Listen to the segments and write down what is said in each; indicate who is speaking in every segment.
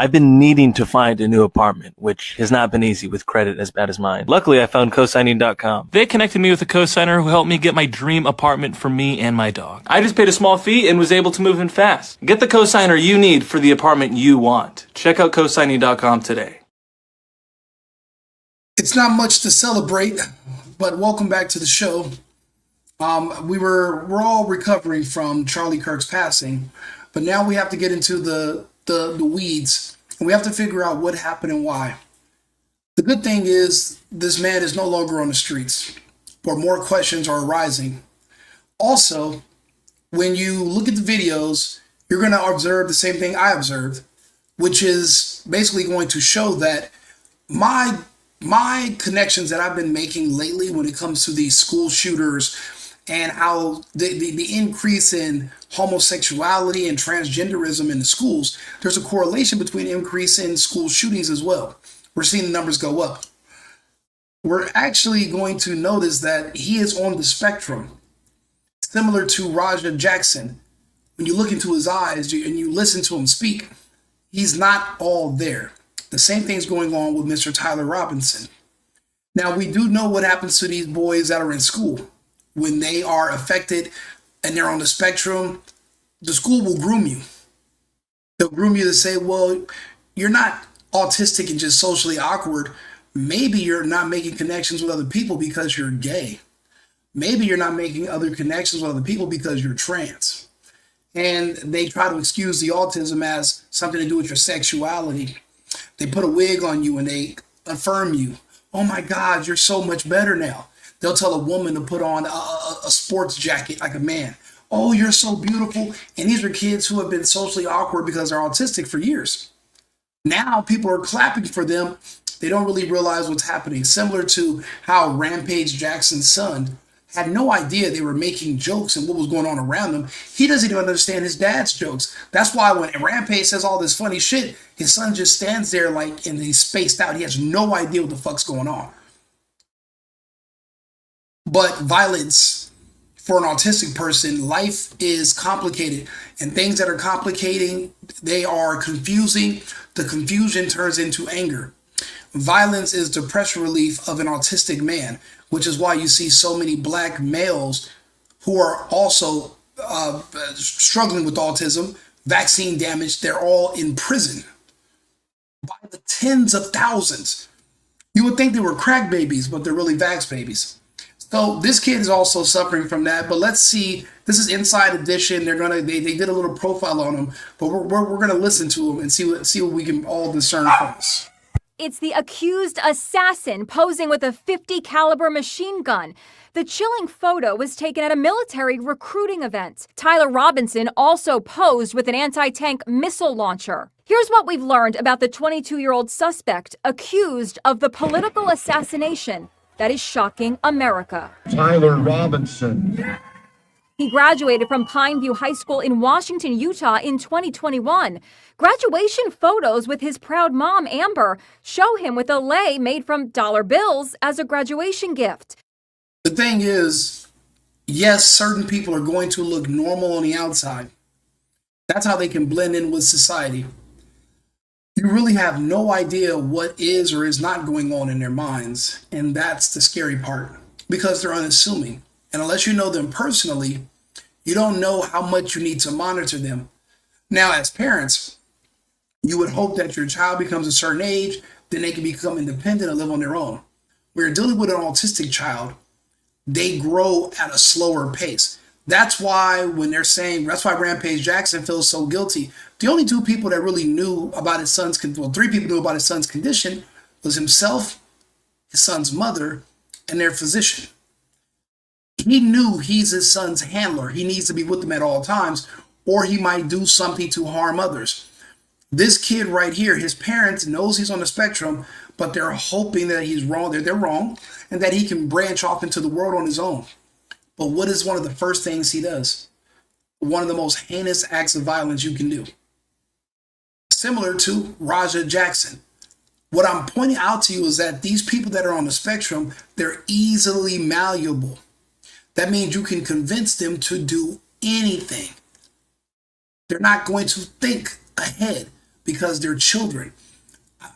Speaker 1: I've been needing to find a new apartment, which has not been easy with credit as bad as mine. Luckily, I found cosigning.com. They connected me with a cosigner who helped me get my dream apartment for me and my dog. I just paid a small fee and was able to move in fast. Get the cosigner you need for the apartment you want. Check out cosigning.com today.
Speaker 2: It's not much to celebrate, but welcome back to the show. We're all recovering from Charlie Kirk's passing, but now we have to get into the weeds, and we have to figure out what happened and why. The good thing is this man is no longer on the streets, but more questions are arising. Also, when you look at the videos, you're going to observe the same thing I observed, which is basically going to show that my connections that I've been making lately when it comes to these school shooters and how the increase in homosexuality and transgenderism in the schools, there's a correlation between increase in school shootings as well. We're seeing the numbers go up. We're actually going to notice that he is on the spectrum, similar to Raja Jackson. When you look into his eyes and you listen to him speak, he's not all there. The same thing's going on with Mr. Tyler Robinson. Now, we do know what happens to these boys that are in school. When they are affected and they're on the spectrum, the school will groom you. They'll groom you to say, well, you're not autistic and just socially awkward. Maybe you're not making connections with other people because you're gay. Maybe you're not making other connections with other people because you're trans. And they try to excuse the autism as something to do with your sexuality. They put a wig on you and they affirm you. Oh my God, you're so much better now. They'll tell a woman to put on a sports jacket like a man. Oh, you're so beautiful. And these are kids who have been socially awkward because they're autistic for years. Now people are clapping for them. They don't really realize what's happening. Similar to how Rampage Jackson's son had no idea they were making jokes and what was going on around him. He doesn't even understand his dad's jokes. That's why when Rampage says all this funny shit, his son just stands there like, and he's spaced out. He has no idea what the fuck's going on. But violence for an autistic person, life is complicated, and things that are complicating, they are confusing. The confusion turns into anger. Violence is the pressure relief of an autistic man, which is why you see so many black males who are also struggling with autism, vaccine damage. They're all in prison by the tens of thousands. You would think they were crack babies, but they're really vax babies. So this kid is also suffering from that. But let's see. This is Inside Edition. They did a little profile on him, but we're gonna listen to him and see what we can all discern from this.
Speaker 3: It's the accused assassin posing with a .50 caliber machine gun. The chilling photo was taken at a military recruiting event. Tyler Robinson also posed with an anti-tank missile launcher. Here's what we've learned about the 22-year-old suspect accused of the political assassination that is shocking America.
Speaker 4: Tyler Robinson.
Speaker 3: He graduated from Pineview High School in Washington, Utah in 2021. Graduation photos with his proud mom, Amber, show him with a lei made from dollar bills as a graduation gift.
Speaker 2: The thing is, yes, certain people are going to look normal on the outside. That's how they can blend in with society. You really have no idea what is or is not going on in their minds. And that's the scary part, because they're unassuming. And unless you know them personally, you don't know how much you need to monitor them. Now, as parents, you would hope that your child becomes a certain age, then they can become independent and live on their own. We're dealing with an autistic child. They grow at a slower pace. That's why that's why Rampage Jackson feels so guilty. The only two people that really knew about his son's, three people knew about his son's condition was himself, his son's mother, and their physician. He knew he's his son's handler. He needs to be with them at all times, or he might do something to harm others. This kid right here, his parents knows he's on the spectrum, but they're hoping that he's wrong. They're wrong, and that he can branch off into the world on his own. But what is one of the first things he does? One of the most heinous acts of violence you can do. Similar to Raja Jackson. What I'm pointing out to you is that these people that are on the spectrum, they're easily malleable. That means you can convince them to do anything. They're not going to think ahead. because they're children.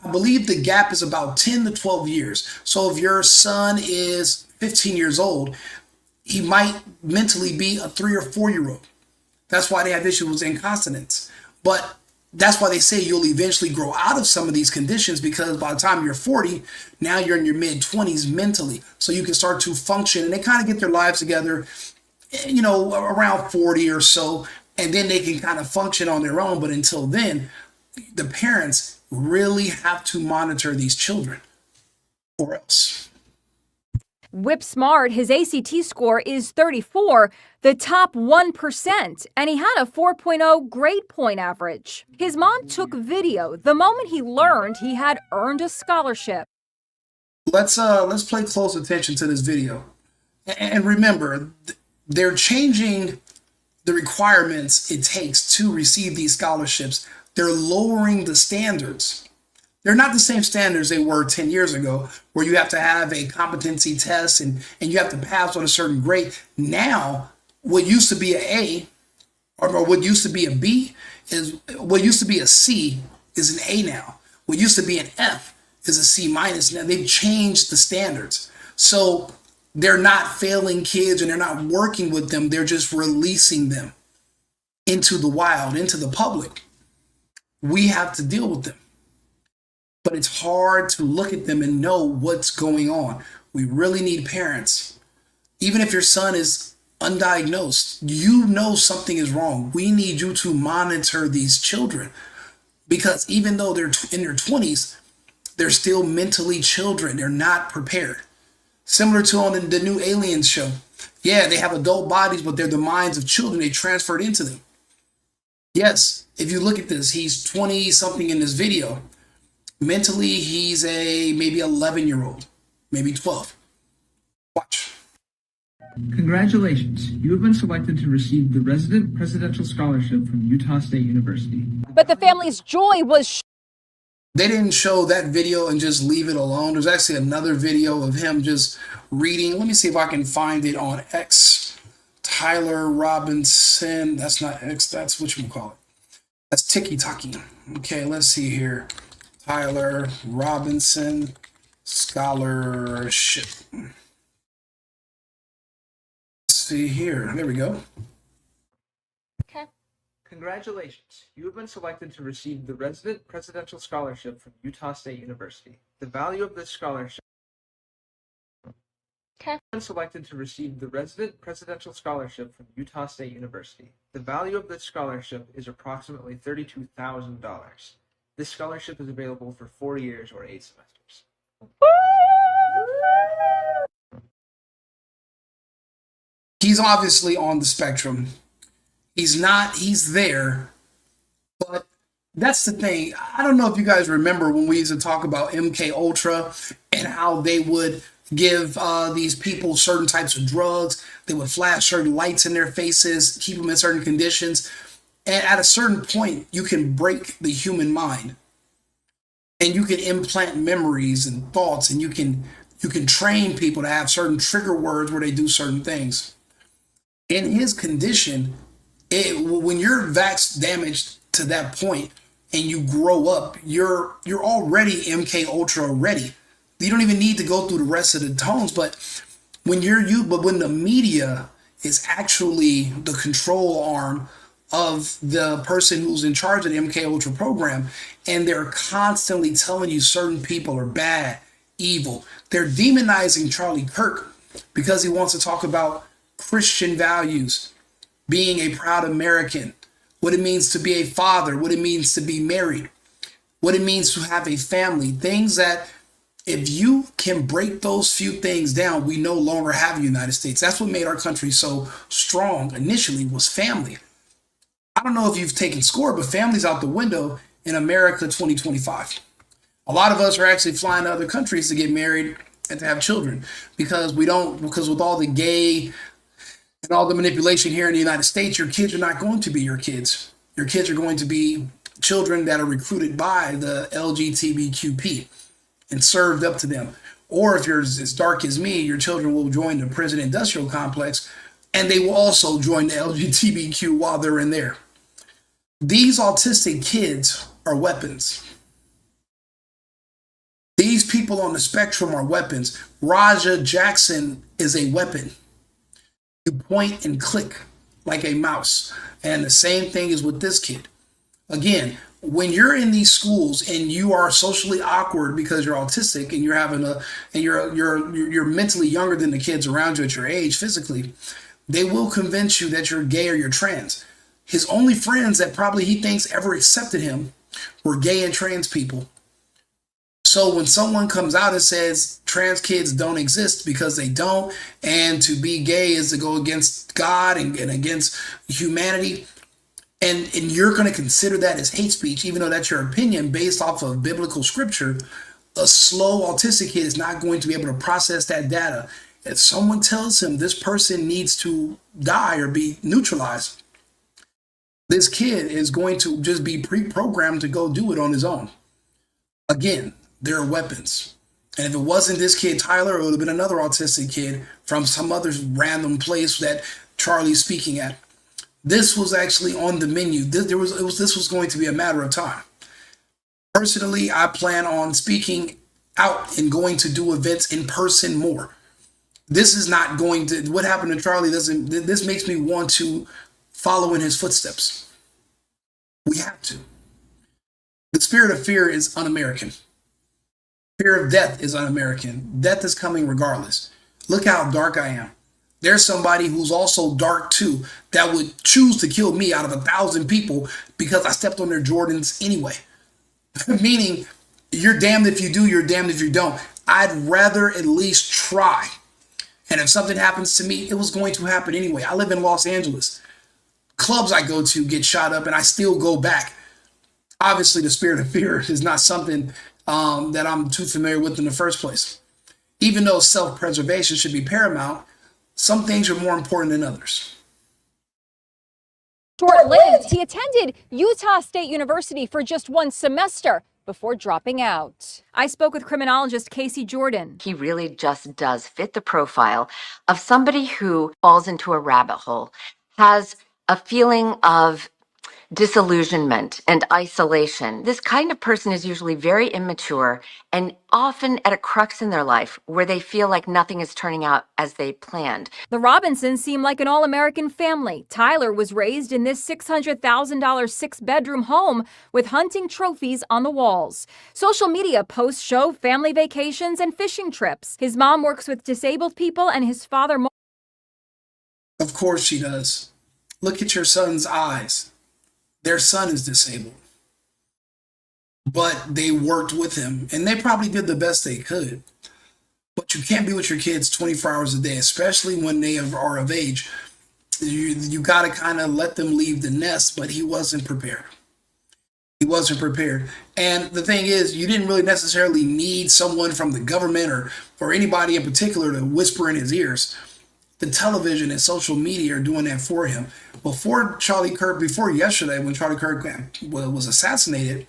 Speaker 2: I believe the gap is about 10 to 12 years. So if your son is 15 years old, he might mentally be a 3 or 4 year old. That's why they have issues with incontinence. But that's why they say you'll eventually grow out of some of these conditions, because by the time you're 40, now you're in your mid 20s mentally. So you can start to function, and they kind of get their lives together, around 40 or so, and then they can kind of function on their own. But until then, the parents really have to monitor these children, or else.
Speaker 3: Whip smart, his ACT score is 34, the top 1%, and he had a 4.0 grade point average. His mom took video the moment he learned he had earned a scholarship.
Speaker 2: Let's play close attention to this video. And remember, they're changing the requirements it takes to receive these scholarships. They're lowering the standards. They're not the same standards they were 10 years ago, where you have to have a competency test and you have to pass on a certain grade. Now, what used to be an A, or what used to be a B, is what used to be a C is an A now. What used to be an F is a C minus. Now they've changed the standards. So they're not failing kids and they're not working with them. They're just releasing them into the wild, into the public. We have to deal with them. But it's hard to look at them and know what's going on. We really need parents. Even if your son is undiagnosed, you know something is wrong. We need you to monitor these children, because even though they're in their 20s, they're still mentally children. They're not prepared. Similar to on the new Aliens show. Yeah, they have adult bodies, but they're the minds of children. They transferred into them. Yes, if you look at this, he's 20 something in this video. Mentally, he's a maybe 11-year-old, maybe 12. Watch.
Speaker 5: Congratulations, you have been selected to receive the Resident Presidential Scholarship from Utah State University.
Speaker 3: But the family's joy was
Speaker 2: They didn't show that video and just leave it alone. There's actually another video of him just reading. Let me see if I can find it on X. Tyler Robinson. That's not X, that's whatchamacallit. That's Tiki-Taki. Okay, let's see here. Tyler Robinson Scholarship. Let's see here. There we go.
Speaker 3: okay.
Speaker 5: Congratulations, you have been selected to receive the Resident Presidential Scholarship from Utah State University. The value of this scholarship.
Speaker 3: Okay.
Speaker 5: You have been selected to receive the Resident Presidential Scholarship from Utah State University. The value of this scholarship is approximately $32,000. This scholarship is available for 4 years or 8 semesters.
Speaker 2: He's obviously on the spectrum. He's there, but that's the thing. I don't know if you guys remember when we used to talk about MK Ultra and how they would give these people certain types of drugs. They would flash certain lights in their faces, keep them in certain conditions. And at a certain point, you can break the human mind, and you can implant memories and thoughts, and you can train people to have certain trigger words where they do certain things. In his condition, when you're vax damaged to that point and you grow up, you're already MK Ultra ready. You don't even need to go through the rest of the tones. But when when the media is actually the control arm of the person who's in charge of the MK Ultra program, and they're constantly telling you certain people are bad, evil. They're demonizing Charlie Kirk because he wants to talk about Christian values, being a proud American, what it means to be a father, what it means to be married, what it means to have a family. Things that if you can break those few things down, we no longer have a United States. That's what made our country so strong initially, was family. I don't know if you've taken score, but family's out the window in America 2025. A lot of us are actually flying to other countries to get married and to have children because with all the gay and all the manipulation here in the United States, your kids are not going to be your kids. Your kids are going to be children that are recruited by the LGBTQP and served up to them. Or if you're as dark as me, your children will join the prison industrial complex, and they will also join the LGBTQ while they're in there. These autistic kids are weapons. These people on the spectrum are weapons. Raja Jackson is a weapon. You point and click like a mouse. And the same thing is with this kid. Again, when you're in these schools and you are socially awkward because you're autistic and you're mentally younger than the kids around you at your age physically, they will convince you that you're gay or you're trans. His only friends that probably he thinks ever accepted him were gay and trans people. So when someone comes out and says trans kids don't exist because they don't, and to be gay is to go against God and against humanity, and you're going to consider that as hate speech, even though that's your opinion based off of biblical scripture, a slow autistic kid is not going to be able to process that data. If someone tells him this person needs to die or be neutralized, this kid is going to just be pre-programmed to go do it on his own. Again, they're weapons. And if it wasn't this kid, Tyler, it would have been another autistic kid from some other random place that Charlie's speaking at. This was actually on the menu. This was going to be a matter of time. Personally, I plan on speaking out and going to do events in person more. This is not going to, what happened to Charlie this makes me want to follow in his footsteps. We have to. The spirit of fear is un-American. Fear of death is un-American. Death is coming regardless. Look how dark I am. There's somebody who's also dark too that would choose to kill me out of 1,000 people because I stepped on their Jordans anyway. Meaning, you're damned if you do, you're damned if you don't. I'd rather at least try. And if something happens to me, it was going to happen anyway. I live in Los Angeles. Clubs I go to get shot up and I still go back. Obviously, the spirit of fear is not something that I'm too familiar with in the first place. Even though self-preservation should be paramount, some things are more important than others.
Speaker 3: Short-lived, he attended Utah State University for just one semester before dropping out. I spoke with criminologist Casey Jordan.
Speaker 6: He really just does fit the profile of somebody who falls into a rabbit hole, has a feeling of disillusionment and isolation. This kind of person is usually very immature and often at a crux in their life where they feel like nothing is turning out as they planned.
Speaker 3: The Robinsons seem like an all-American family. Tyler was raised in this $600,000 six-bedroom home with hunting trophies on the walls. Social media posts show family vacations and fishing trips. His mom works with disabled people and his father...
Speaker 2: Of course she does. Look at your son's eyes. Their son is disabled. But they worked with him, and they probably did the best they could. But you can't be with your kids 24 hours a day, especially when they are of age. You got to kind of let them leave the nest, but he wasn't prepared. He wasn't prepared. And the thing is, you didn't really necessarily need someone from the government or anybody in particular to whisper in his ears. The television and social media are doing that for him. Before yesterday, when Charlie Kirk was assassinated,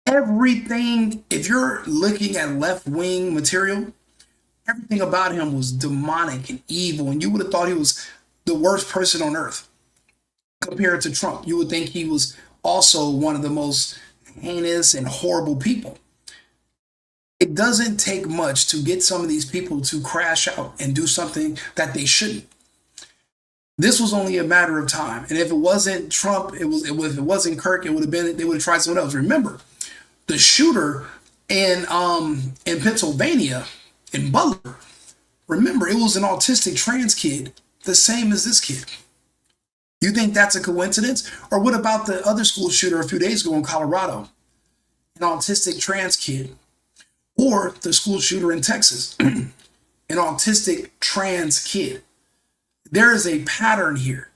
Speaker 2: everything, if you're looking at left-wing material, everything about him was demonic and evil, and you would have thought he was the worst person on earth compared to Trump. You would think he was also one of the most heinous and horrible people. It doesn't take much to get some of these people to crash out and do something that they shouldn't. This was only a matter of time. And if it wasn't Trump, if it wasn't Kirk, they would have tried someone else. Remember, the shooter in Pennsylvania, in Butler, remember, it was an autistic trans kid, the same as this kid. You think that's a coincidence? Or what about the other school shooter a few days ago in Colorado? An autistic trans kid. Or the school shooter in Texas, an autistic trans kid. There is a pattern here.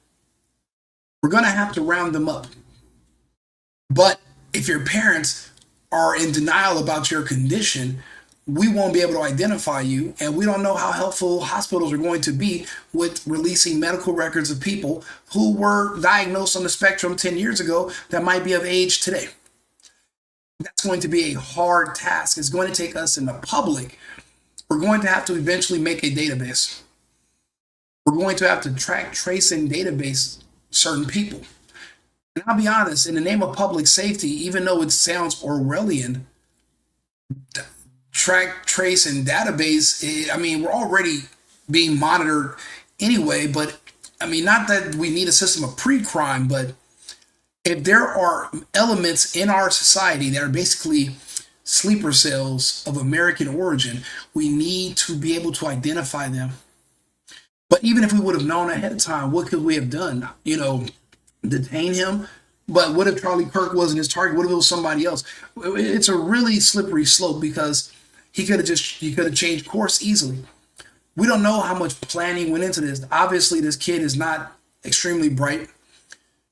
Speaker 2: We're going to have to round them up. But if your parents are in denial about your condition, we won't be able to identify you, and we don't know how helpful hospitals are going to be with releasing medical records of people who were diagnosed on the spectrum 10 years ago that might be of age today. That's going to be a hard task. It's going to take us in the public. We're going to have to eventually make a database. We're going to have to track, trace, and database certain people. And I'll be honest, in the name of public safety, even though it sounds Orwellian, track, trace, and database, I mean, we're already being monitored anyway, but I mean, not that we need a system of pre-crime, but if there are elements in our society that are basically sleeper cells of American origin, we need to be able to identify them. But even if we would have known ahead of time, what could we have done? You know, detain him? But what if Charlie Kirk wasn't his target? What if it was somebody else? It's a really slippery slope because he could have changed course easily. We don't know how much planning went into this. Obviously, this kid is not extremely bright.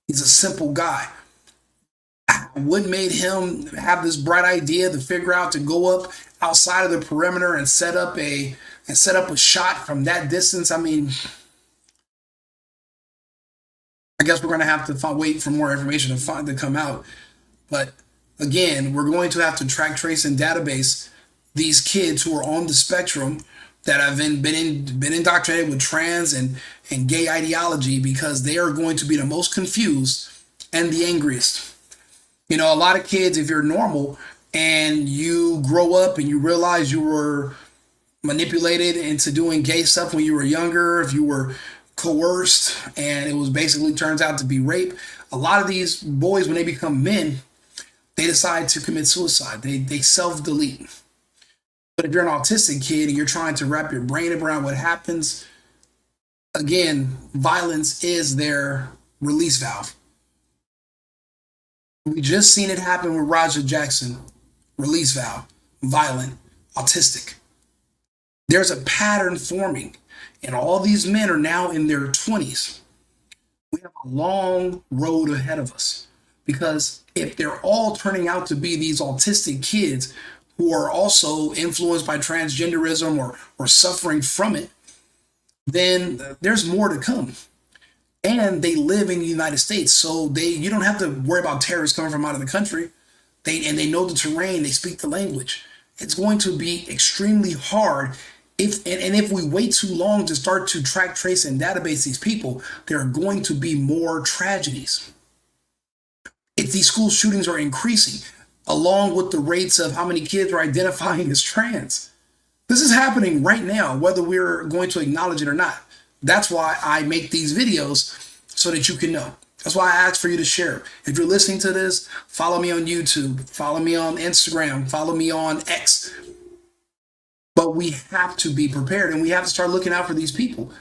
Speaker 2: He's a simple guy. What made him have this bright idea to figure out to go up outside of the perimeter and set up a shot from that distance? I mean, I guess we're going to have to wait for more information to come out. But again, we're going to have to track, trace, and database these kids who are on the spectrum that have been indoctrinated with trans and gay ideology, because they are going to be the most confused and the angriest. You know, a lot of kids, if you're normal and you grow up and you realize you were manipulated into doing gay stuff when you were younger, if you were coerced and it was basically turns out to be rape, a lot of these boys, when they become men, they decide to commit suicide. They self-delete. But if you're an autistic kid and you're trying to wrap your brain around what happens, again, violence is their release valve. We just seen it happen with Roger Jackson. Release valve, violent, autistic. There's a pattern forming, and all these men are now in their 20s. We have a long road ahead of us, because if they're all turning out to be these autistic kids who are also influenced by transgenderism or suffering from it, then there's more to come. And they live in the United States, so you don't have to worry about terrorists coming from out of the country. They know the terrain, they speak the language. It's going to be extremely hard if we wait too long to start to track, trace, and database these people. There are going to be more tragedies. If these school shootings are increasing, along with the rates of how many kids are identifying as trans. This is happening right now, whether we're going to acknowledge it or not. That's why I make these videos, so that you can know. That's why I ask for you to share. If you're listening to this, follow me on YouTube, follow me on Instagram, follow me on X. But we have to be prepared, and we have to start looking out for these people.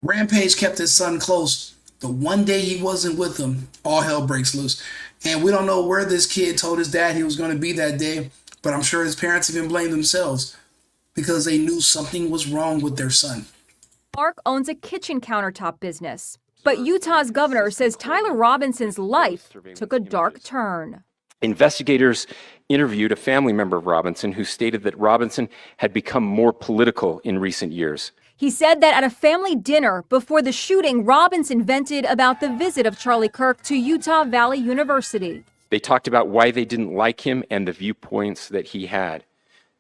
Speaker 2: Rampage kept his son close. The one day he wasn't with him, all hell breaks loose. And we don't know where this kid told his dad he was going to be that day, but I'm sure his parents even blamed themselves because they knew something was wrong with their son.
Speaker 3: Mark owns a kitchen countertop business. But Utah's governor says Tyler Robinson's life took a dark turn.
Speaker 7: Investigators interviewed a family member of Robinson who stated that Robinson had become more political in recent years.
Speaker 3: He said that at a family dinner before the shooting, Robinson vented about the visit of Charlie Kirk to Utah Valley University.
Speaker 7: They talked about why they didn't like him and the viewpoints that he had.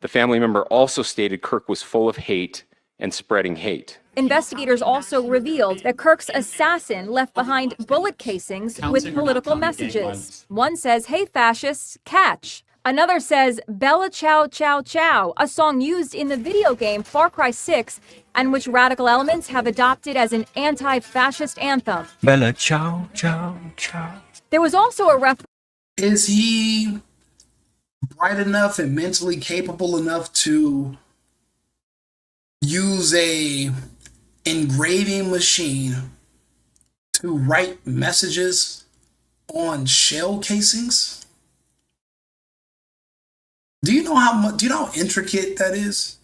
Speaker 7: The family member also stated Kirk was full of hate and spreading hate.
Speaker 3: Investigators also revealed that Kirk's assassin left behind bullet casings with political messages. One says, "Hey fascists, catch." Another says, "Bella Ciao Ciao Ciao," a song used in the video game Far Cry 6, and which radical elements have adopted as an anti-fascist anthem.
Speaker 1: Bella ciao, ciao, ciao.
Speaker 3: There was also a reference.
Speaker 2: Is he bright enough and mentally capable enough to use a engraving machine to write messages on shell casings? Do you know how intricate that is?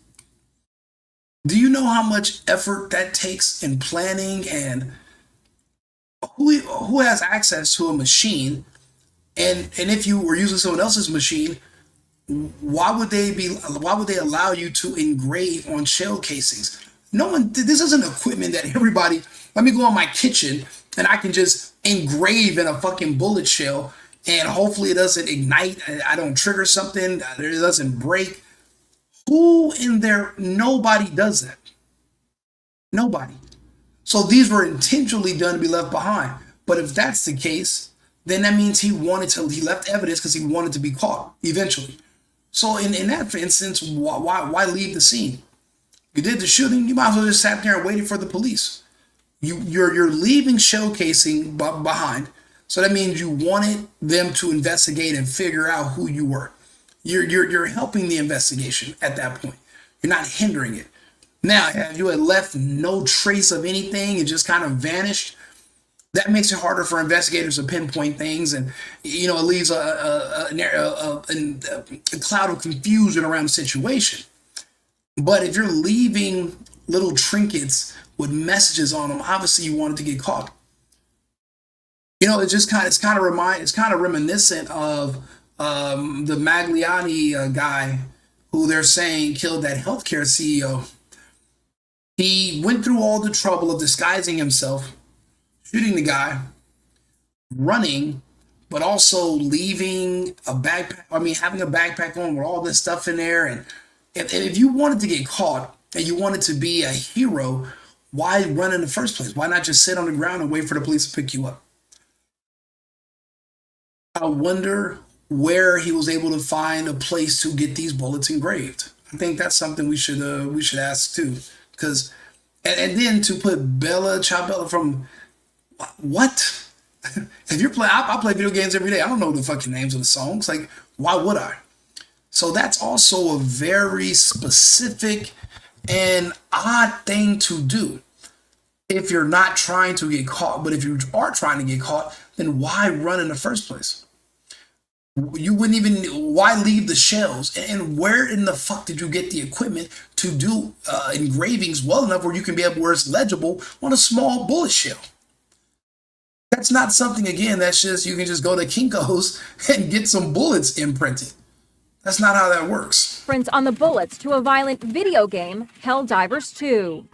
Speaker 2: Do you know how much effort that takes in planning, and who has access to a machine? And if you were using someone else's machine, why would they allow you to engrave on shell casings? No one, this isn't equipment that everybody, let me go in my kitchen and I can just engrave in a fucking bullet shell and hopefully it doesn't ignite, I don't trigger something, it doesn't break. Who in there? Nobody does that. Nobody. So these were intentionally done to be left behind. But if that's the case, then that means he left evidence because he wanted to be caught eventually. So in that instance, why leave the scene? You did the shooting, you might as well just sat there and waited for the police. You're leaving showcasing behind. So that means you wanted them to investigate and figure out who you were. You're helping the investigation at that point. You're not hindering it. Now, if you had left no trace of anything and just kind of vanished, that makes it harder for investigators to pinpoint things, and it leaves a cloud of confusion around the situation. But if you're leaving little trinkets with messages on them, obviously you wanted to get caught. It's kind of reminiscent of the Magliani guy who they're saying killed that healthcare CEO. He went through all the trouble of disguising himself, shooting the guy, running, but also leaving a backpack. Having a backpack on with all this stuff in there. And if you wanted to get caught and you wanted to be a hero, why run in the first place? Why not just sit on the ground and wait for the police to pick you up? I wonder where he was able to find a place to get these bullets engraved. I think that's something we should ask too. Because and then to put Bella Ciao from what? If you're playing, I play video games every day. I don't know the fucking names of the songs. Like, why would I? So that's also a very specific and odd thing to do if you're not trying to get caught. But if you are trying to get caught, then why run in the first place? You wouldn't even, why leave the shells? And where in the fuck did you get the equipment to do engravings well enough where you can be able, where it's legible on a small bullet shell? That's not something, again, that's just, you can just go to Kinko's and get some bullets imprinted. That's not how that works.
Speaker 3: Prints on the bullets to a violent video game, Helldivers 2.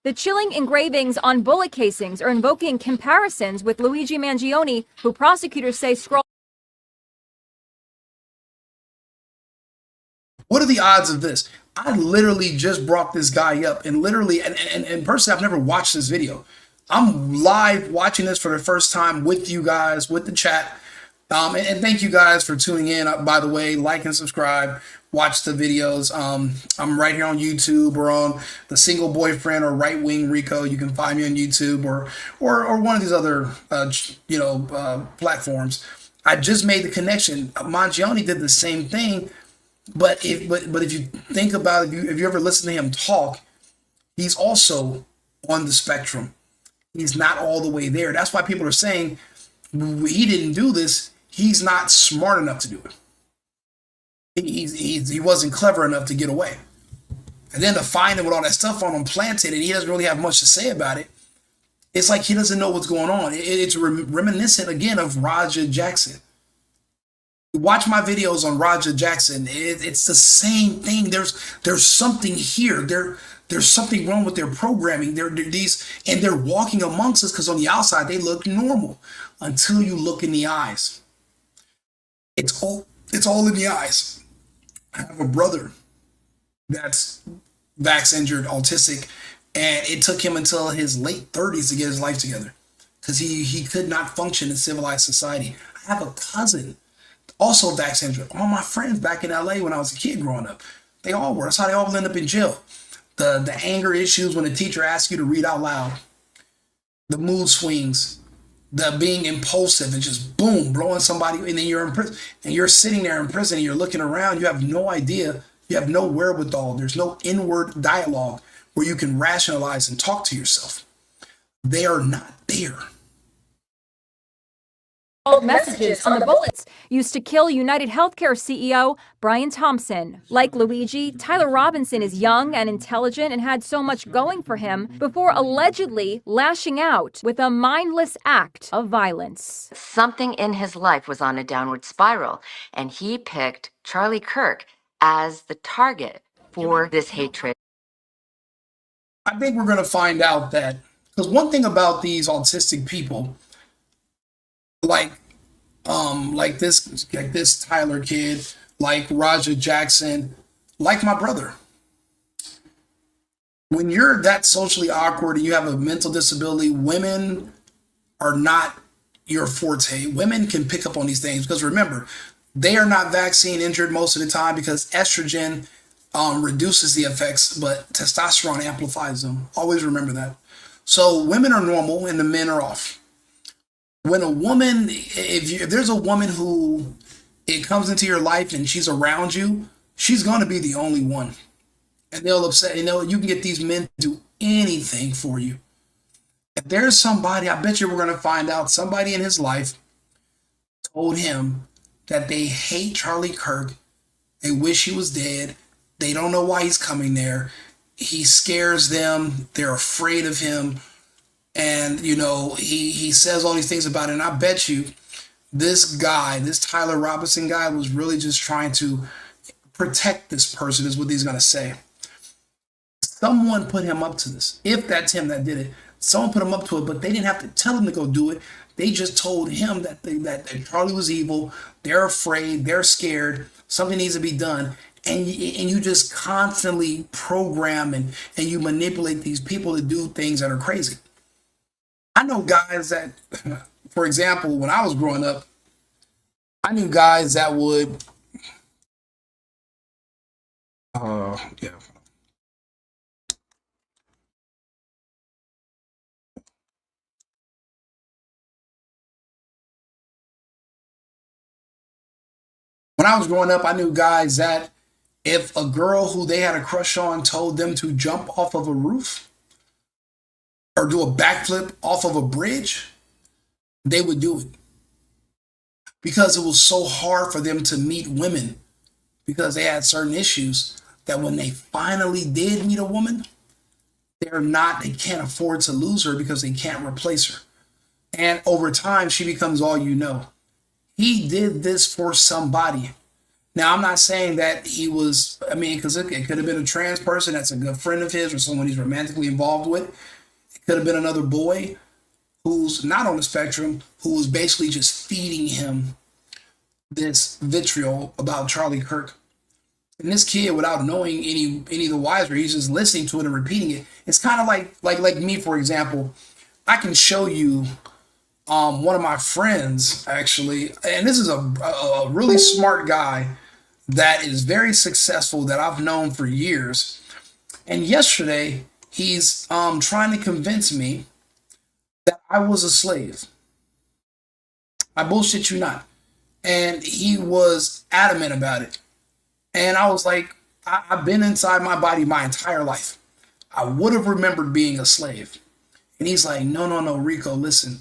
Speaker 3: The chilling engravings on bullet casings are invoking comparisons with Luigi Mangione, who prosecutors say scrolled.
Speaker 2: What are the odds of this? I literally just brought this guy up and literally, and personally, I've never watched this video. I'm live watching this for the first time with you guys, with the chat. And thank you guys for tuning in. By the way, like and subscribe, watch the videos. I'm right here on YouTube or on the Single Boyfriend or Right Wing Rico. You can find me on YouTube or one of these other, platforms. I just made the connection. Mangione did the same thing. But if you think about it, if you ever listen to him talk, he's also on the spectrum. He's not all the way there. That's why people are saying he didn't do this. He's not smart enough to do it. He wasn't clever enough to get away. And then to find him with all that stuff on him planted, and he doesn't really have much to say about it. It's like he doesn't know what's going on. It's reminiscent again of Roger Jackson. Watch my videos on Roger Jackson. It's the same thing. There's something here. There's something wrong with their programming. They're walking amongst us because on the outside they look normal until you look in the eyes. It's all in the eyes. I have a brother that's vax injured, autistic, and it took him until his late 30s to get his life together because he could not function in civilized society. I have a cousin also vax injured. All my friends back in LA when I was a kid growing up, they all were. That's how they all end up in jail. The anger issues when the teacher asks you to read out loud, the mood swings, the being impulsive and just boom, blowing somebody, and then you're in prison, and you're sitting there in prison and you're looking around, you have no idea, you have no wherewithal, there's no inward dialogue where you can rationalize and talk to yourself. They are not there.
Speaker 3: Messages on the bullets used to kill United Healthcare CEO Brian Thompson. Like Luigi, Tyler Robinson is young and intelligent and had so much going for him before allegedly lashing out with a mindless act of violence.
Speaker 6: Something in his life was on a downward spiral, and he picked Charlie Kirk as the target for this hatred.
Speaker 2: I think we're going to find out that, because one thing about these autistic people, like this Tyler kid, like Roger Jackson, like my brother. When you're that socially awkward and you have a mental disability, women are not your forte. Women can pick up on these things because remember, they are not vaccine injured most of the time because estrogen reduces the effects, but testosterone amplifies them. Always remember that. So women are normal and the men are off. When a woman, if there's a woman who it comes into your life and she's around you, she's going to be the only one. And they'll upset, you can get these men to do anything for you. If there's somebody, I bet you we're going to find out somebody in his life told him that they hate Charlie Kirk. They wish he was dead. They don't know why he's coming there. He scares them. They're afraid of him. And, he says all these things about it. And I bet you this guy, this Tyler Robinson guy, was really just trying to protect this person, is what he's going to say. Someone put him up to this. If that's him that did it, someone put him up to it, but they didn't have to tell him to go do it. They just told him that Charlie was evil. They're afraid. They're scared. Something needs to be done. And you just constantly program and you manipulate these people to do things that are crazy. I know guys that, for example, when I was growing up, I knew guys that would, yeah. When I was growing up, I knew guys that if a girl who they had a crush on told them to jump off of a roof or do a backflip off of a bridge, they would do it. Because it was so hard for them to meet women because they had certain issues that when they finally did meet a woman, they can't afford to lose her because they can't replace her. And over time, she becomes all you know. He did this for somebody. Now, I'm not saying that he was, because it could have been a trans person that's a good friend of his or someone he's romantically involved with. It could have been another boy who's not on the spectrum, who was basically just feeding him this vitriol about Charlie Kirk. And this kid, without knowing any the wiser, he's just listening to it and repeating it. It's kind of like me, for example. I can show you one of my friends, actually, and this is a really smart guy that is very successful that I've known for years. And yesterday, he's trying to convince me that I was a slave. I bullshit you not. And he was adamant about it. And I was like, I've been inside my body my entire life. I would have remembered being a slave. And he's like, no, Rico, listen.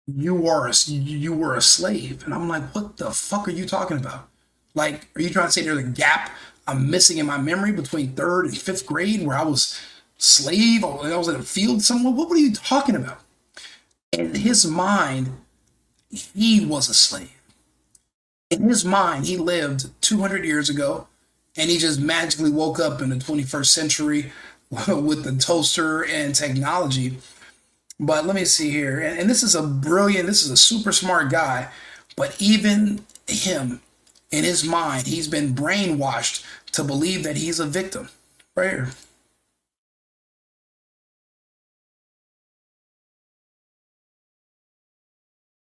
Speaker 2: You were a slave. And I'm like, what the fuck are you talking about? Like, are you trying to say there's a gap I'm missing in my memory between 3rd and 5th grade where I was slave or I was in a field somewhere? What are you talking about? In his mind, he was a slave. In his mind, he lived 200 years ago and he just magically woke up in the 21st century with the toaster and technology. But let me see here. And this is a super smart guy. But even him, in his mind, he's been brainwashed to believe that he's a victim. Right here.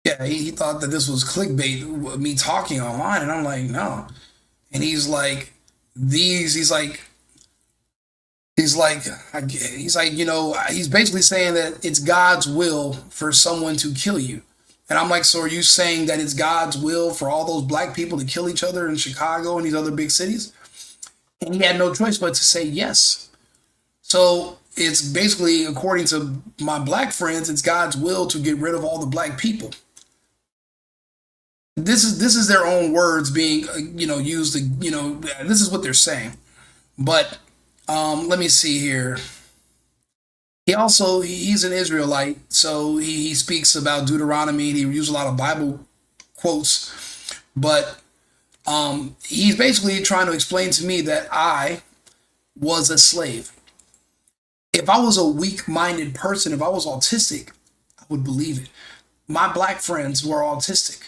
Speaker 2: Yeah, he thought that this was clickbait, me talking online. And I'm like, no. And he's like, he's basically saying that it's God's will for someone to kill you. And I'm like, so are you saying that it's God's will for all those black people to kill each other in Chicago and these other big cities? And he had no choice but to say yes. So it's basically, according to my black friends, it's God's will to get rid of all the black people. This is their own words being, used to, this is what they're saying. But let me see here. He's an Israelite, so he speaks about Deuteronomy. And he uses a lot of Bible quotes, but he's basically trying to explain to me that I was a slave. If I was a weak-minded person, if I was autistic, I would believe it. My black friends were autistic.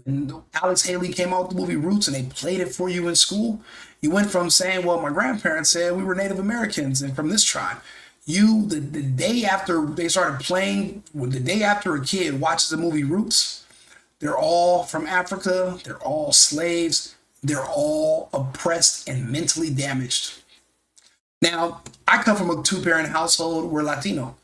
Speaker 2: When Alex Haley came out with the movie Roots and they played it for you in school, you went from saying, well, my grandparents said we were Native Americans and from this tribe. The day after they started playing, the day after a kid watches the movie Roots, they're all from Africa, they're all slaves, they're all oppressed and mentally damaged. Now, I come from a two-parent household. We're Latino.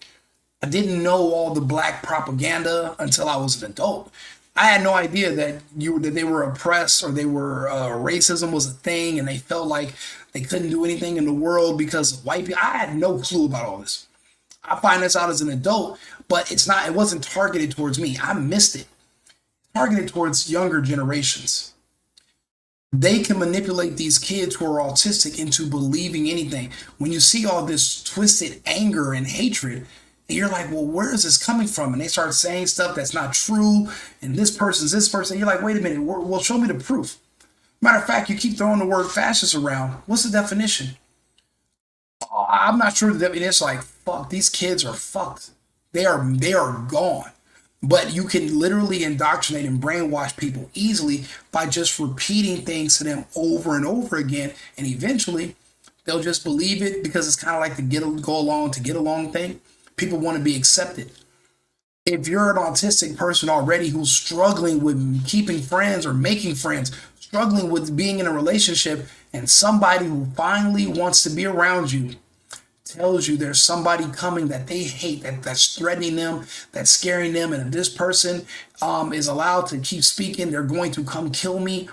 Speaker 2: I didn't know all the black propaganda until I was an adult. I had no idea that they were oppressed, or they were racism was a thing, and they felt like they couldn't do anything in the world because of white people. I had no clue about all this. I find this out as an adult, but it wasn't targeted towards me. I missed it. Targeted towards younger generations. They can manipulate these kids who are autistic into believing anything. When you see all this twisted anger and hatred, and you're like, well, where is this coming from? And they start saying stuff that's not true. And this person's this person. You're like, wait a minute. Well, show me the proof. Matter of fact, you keep throwing the word fascist around. What's the definition? I'm not sure that it's like, fuck, these kids are fucked. They are gone. But you can literally indoctrinate and brainwash people easily by just repeating things to them over and over again. And eventually they'll just believe it, because it's kind of like the get along thing. People want to be accepted. If you're an autistic person already who's struggling with keeping friends or making friends, struggling with being in a relationship, and somebody who finally wants to be around you tells you there's somebody coming that they hate, that's threatening them, that's scaring them, and if this person is allowed to keep speaking, they're going to come kill me.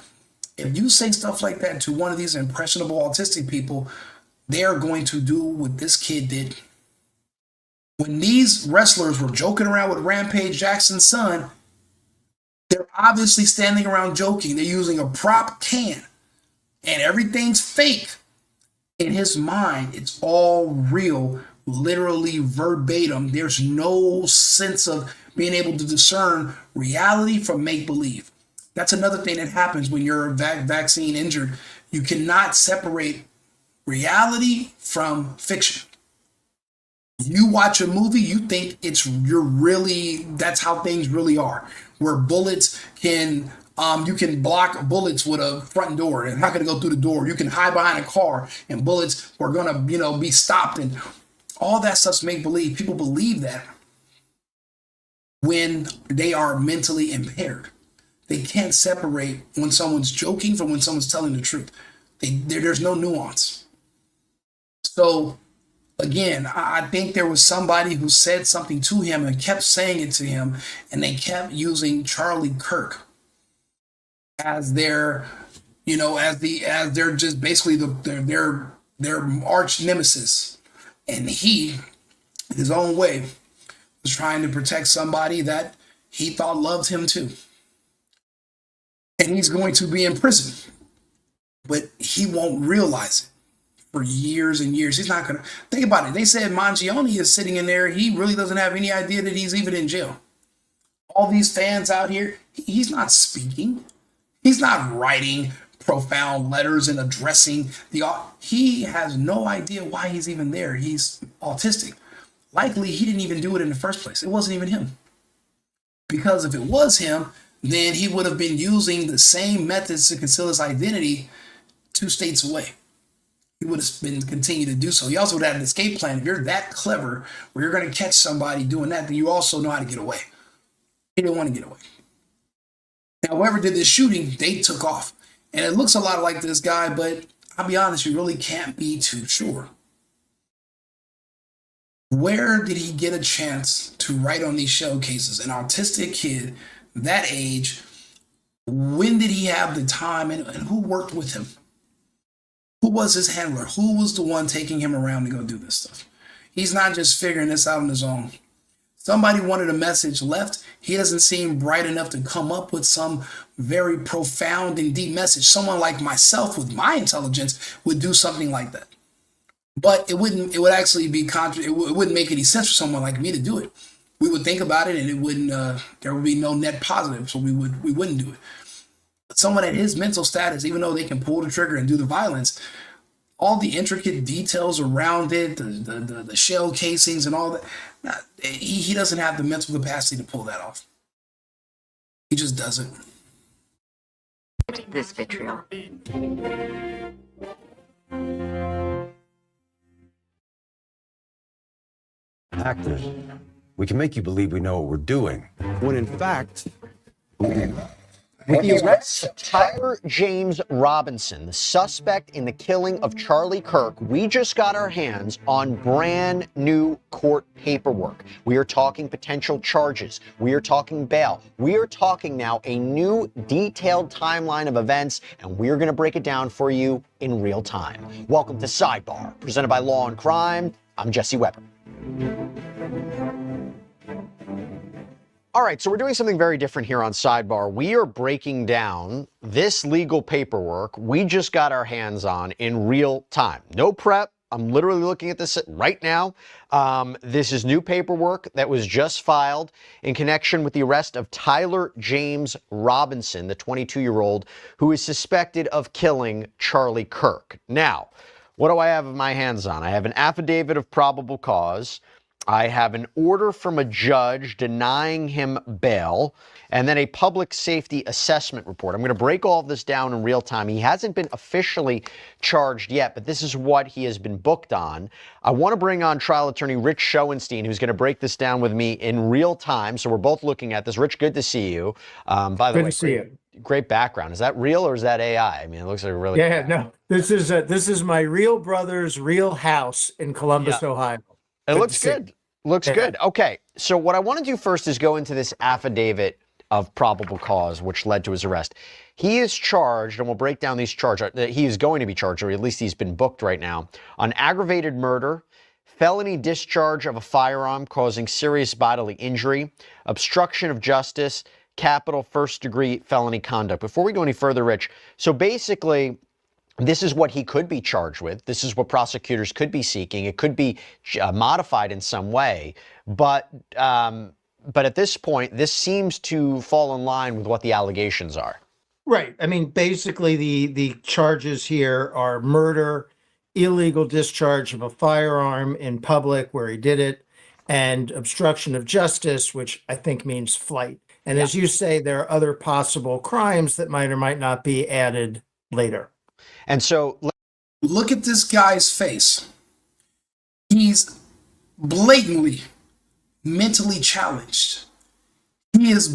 Speaker 2: If you say stuff like that to one of these impressionable autistic people, they are going to do what this kid did. When these wrestlers were joking around with Rampage Jackson's son, they're obviously standing around joking. They're using a prop can, and everything's fake. In his mind, it's all real, literally verbatim. There's no sense of being able to discern reality from make-believe. That's another thing that happens when you're vaccine injured. You cannot separate reality from fiction. You watch a movie, you think that's how things really are. Where bullets can, you can block bullets with a front door and not going to go through the door. You can hide behind a car and bullets are going to, be stopped, and all that stuff's make believe. People believe that when they are mentally impaired. They can't separate when someone's joking from when someone's telling the truth. There's no nuance. So again, I think there was somebody who said something to him and kept saying it to him, and they kept using Charlie Kirk as their, as they're just basically their arch nemesis. And he, in his own way, was trying to protect somebody that he thought loved him too. And he's going to be in prison, but he won't realize it. For years and years. He's not going to think about it. They said Mangione is sitting in there. He really doesn't have any idea that he's even in jail. All these fans out here, he's not speaking. He's not writing profound letters and addressing he has no idea why he's even there. He's autistic. Likely he didn't even do it in the first place. It wasn't even him. Because if it was him, then he would have been using the same methods to conceal his identity 2 states away. He would have been continue to do so. He also would have an escape plan. If you're that clever where you're going to catch somebody doing that, then you also know how to get away. He didn't want to get away. Now, whoever did this shooting, they took off. And it looks a lot like this guy, but I'll be honest, you really can't be too sure. Where did he get a chance to write on these showcases? An autistic kid, that age, when did he have the time, and who worked with him? Who was his handler? Who was the one taking him around to go do this stuff? He's not just figuring this out on his own. Somebody wanted a message left. He doesn't seem bright enough to come up with some very profound and deep message. Someone like myself with my intelligence would do something like that. But it would actually be it wouldn't make any sense for someone like me to do it. We would think about it, and it wouldn't, there would be no net positive, so we wouldn't do it. Someone at his mental status, even though they can pull the trigger and do the violence, all the intricate details around it, the shell casings and all that, he doesn't have the mental capacity to pull that off. He just doesn't.
Speaker 6: This vitriol.
Speaker 8: Actors, we can make you believe we know what we're doing, when in fact,
Speaker 9: With the arrest of Tyler James Robinson, the suspect in the killing of Charlie Kirk, we just got our hands on brand new court paperwork. We are talking potential charges. We are talking bail. We are talking now a new detailed timeline of events, and we're going to break it down for you in real time. Welcome to Sidebar, presented by Law and Crime. I'm Jesse Weber. All right, so we're doing something very different here on Sidebar. We are breaking down this legal paperwork we just got our hands on in real time. No prep. I'm literally looking at this right now. This is new paperwork that was just filed in connection with the arrest of Tyler James Robinson, the 22-year-old who is suspected of killing Charlie Kirk. Now, what do I have in my hands on? I have an affidavit of probable cause. I have an order from a judge denying him bail, and then a public safety assessment report. I'm going to break all of this down in real time. He hasn't been officially charged yet, but this is what he has been booked on. I want to bring on trial attorney Rich Schoenstein, who's going to break this down with me in real time. So we're both looking at this. Rich, good to see you. By the way,
Speaker 10: good to see you.
Speaker 9: Great background. Is that real or is that AI? I mean, it looks like a really
Speaker 10: no. This is my real brother's real house in Columbus, Ohio.
Speaker 9: It looks good. Looks good. Okay, so what I want to do first is go into this affidavit of probable cause, which led to his arrest. He is charged, and we'll break down these charges. He is going to be charged, or at least he's been booked right now, on aggravated murder, felony discharge of a firearm causing serious bodily injury, obstruction of justice, capital first-degree felony conduct. Before we go any further, Rich, so basically, this is what he could be charged with. This is what prosecutors could be seeking. It could be modified in some way, but at this point, this seems to fall in line with what the allegations are.
Speaker 10: Right. I mean, basically, the charges here are murder, illegal discharge of a firearm in public where he did it, and obstruction of justice, which I think means flight. And as you say, there are other possible crimes that might or might not be added later.
Speaker 9: And so
Speaker 2: look at this guy's face. He's blatantly mentally challenged. He's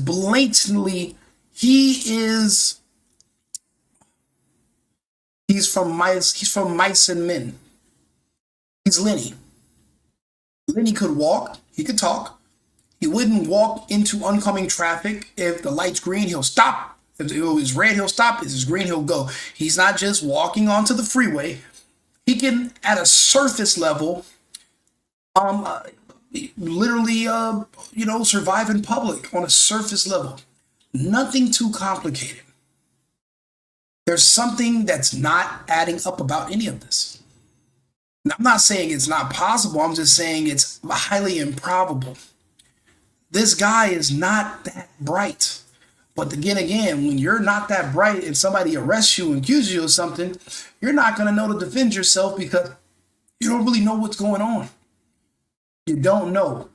Speaker 2: from Mice and Men. He's Lenny. Lenny could walk, he could talk. He wouldn't walk into oncoming traffic. If the light's green, he'll stop. If it's red, he'll stop. If it's green, he'll go. He's not just walking onto the freeway. He can, at a surface level, literally, survive in public on a surface level. Nothing too complicated. There's something that's not adding up about any of this. And I'm not saying it's not possible. I'm just saying it's highly improbable. This guy is not that bright. But again, when you're not that bright, if somebody arrests you and accuses you of something, you're not going to know to defend yourself because you don't really know what's going on. You don't know.